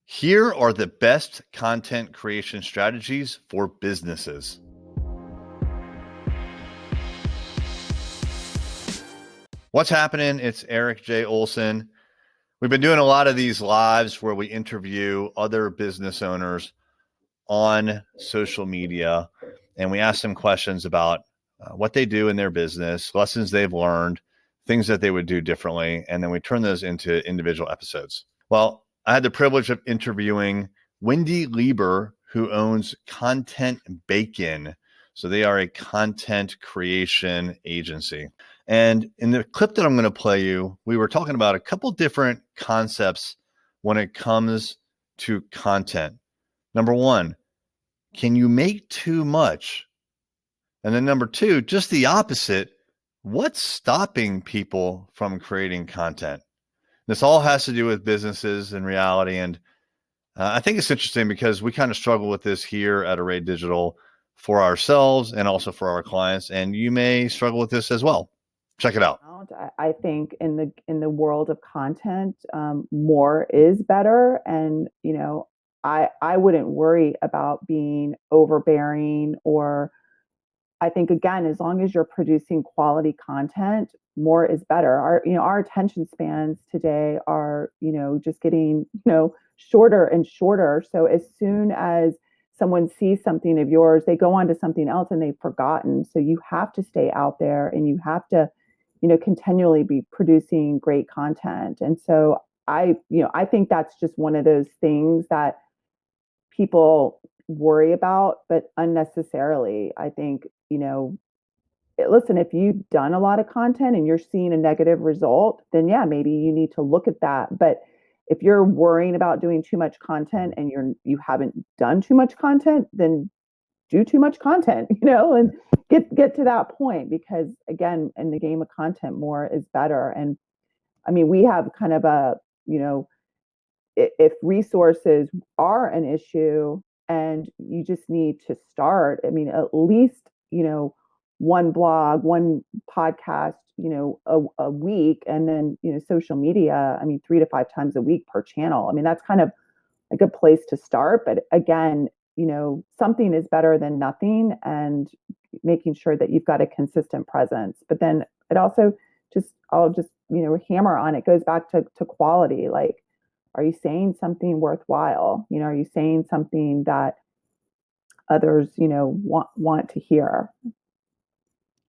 Here are the best content creation strategies for businesses. What's happening? It's Erik J. Olson. We've been doing a lot of these lives where we interview other business owners on social media, and we ask them questions about what they do in their business, lessons they've learned, things that they would do differently, and then we turn those into individual episodes. Well, I had the privilege of interviewing Wendy Lieber, who owns ContentBacon. So they are a content creation agency. And in the clip that I'm going to play you, we were talking about a couple different concepts when it comes to content. Number one, can you make too much? And then number two, just the opposite, what's stopping people from creating content? This all has to do with businesses in reality. And I think it's interesting because we kind of struggle with this here at Array Digital for ourselves and also for our clients. And you may struggle with this as well. Check it out. I think in the world of content, more is better. And, I wouldn't worry about being overbearing, or I think, again, as long as you're producing quality content, more is better. Our attention spans today are, just getting, shorter and shorter. So as soon as someone sees something of yours, they go on to something else and they've forgotten. So you have to stay out there and you have to, continually be producing great content. And so I think that's just one of those things that people worry about, but unnecessarily. I think, listen, if you've done a lot of content and you're seeing a negative result, then yeah, maybe you need to look at that. But if you're worrying about doing too much content and you haven't done too much content, then do too much content, and get to that point, because again, in the game of content, more is better. And I mean, we have kind of a, if resources are an issue and you just need to start, I mean, at least, one blog, one podcast, a week, and then, social media, I mean, 3 to 5 times a week per channel. I mean, that's kind of a good place to start. But again, something is better than nothing, and making sure that you've got a consistent presence. But then it also I'll just, hammer on, it goes back to quality. Like, are you saying something worthwhile? Are you saying something that others, want to hear?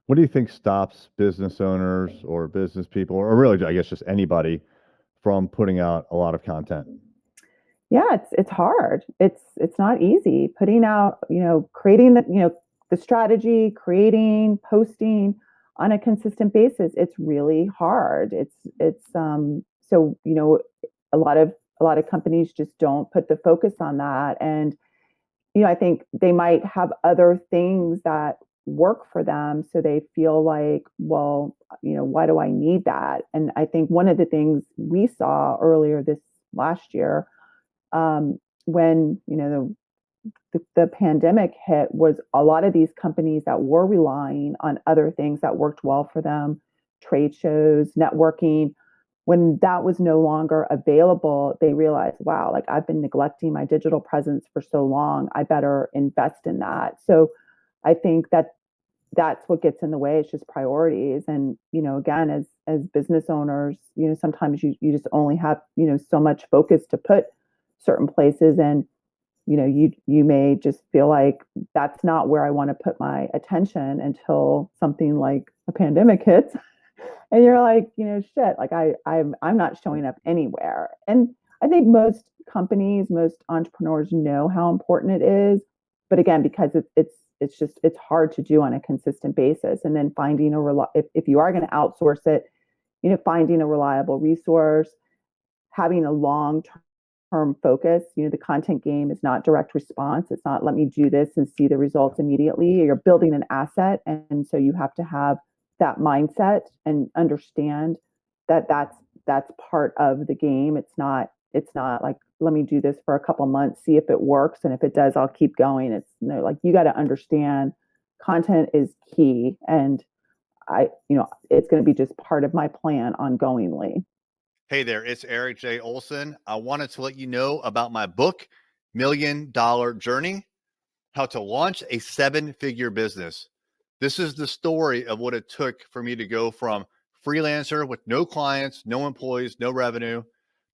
What do you think stops business owners or business people, or really, I guess, just anybody from putting out a lot of content? Yeah, it's hard. It's not easy putting out, creating the strategy, creating, posting on a consistent basis. It's really hard. So, a lot of companies just don't put the focus on that. And, I think they might have other things that work for them. So they feel like, well, why do I need that? And I think one of the things we saw earlier this last year, when the pandemic hit, was a lot of these companies that were relying on other things that worked well for them, trade shows, networking. When that was no longer available, they realized, wow, like, I've been neglecting my digital presence for so long, I better invest in that. So I think that's what gets in the way. It's just priorities. And, again, as business owners, sometimes you just only have, so much focus to put certain places. And, you may just feel like that's not where I want to put my attention until something like a pandemic hits. And you're like, shit, like I'm not showing up anywhere. And I think most companies, most entrepreneurs know how important it is. But again, because it's hard to do on a consistent basis. And then finding if you are going to outsource it, finding a reliable resource, having a long-term focus. The content game is not direct response. It's not, let me do this and see the results immediately. You're building an asset. And so you have to have that mindset and understand that that's part of the game. It's not like, let me do this for a couple months, see if it works, and if it does, I'll keep going. It's like, you got to understand content is key, and it's going to be just part of my plan ongoingly. Hey there, it's Erik J. Olson. I wanted to let you know about my book, Million Dollar Journey: How to Launch a Seven-Figure Business. This is the story of what it took for me to go from freelancer with no clients, no employees, no revenue,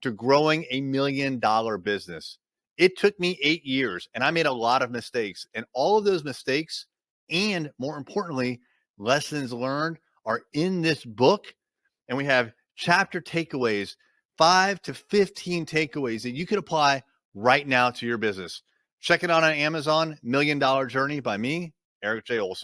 to growing a $1 million business. It took me 8 years, and I made a lot of mistakes. And all of those mistakes, and more importantly, lessons learned, are in this book. And we have chapter takeaways, 5 to 15 takeaways that you could apply right now to your business. Check it out on Amazon, $1 Million Journey by me, Erik J. Olson.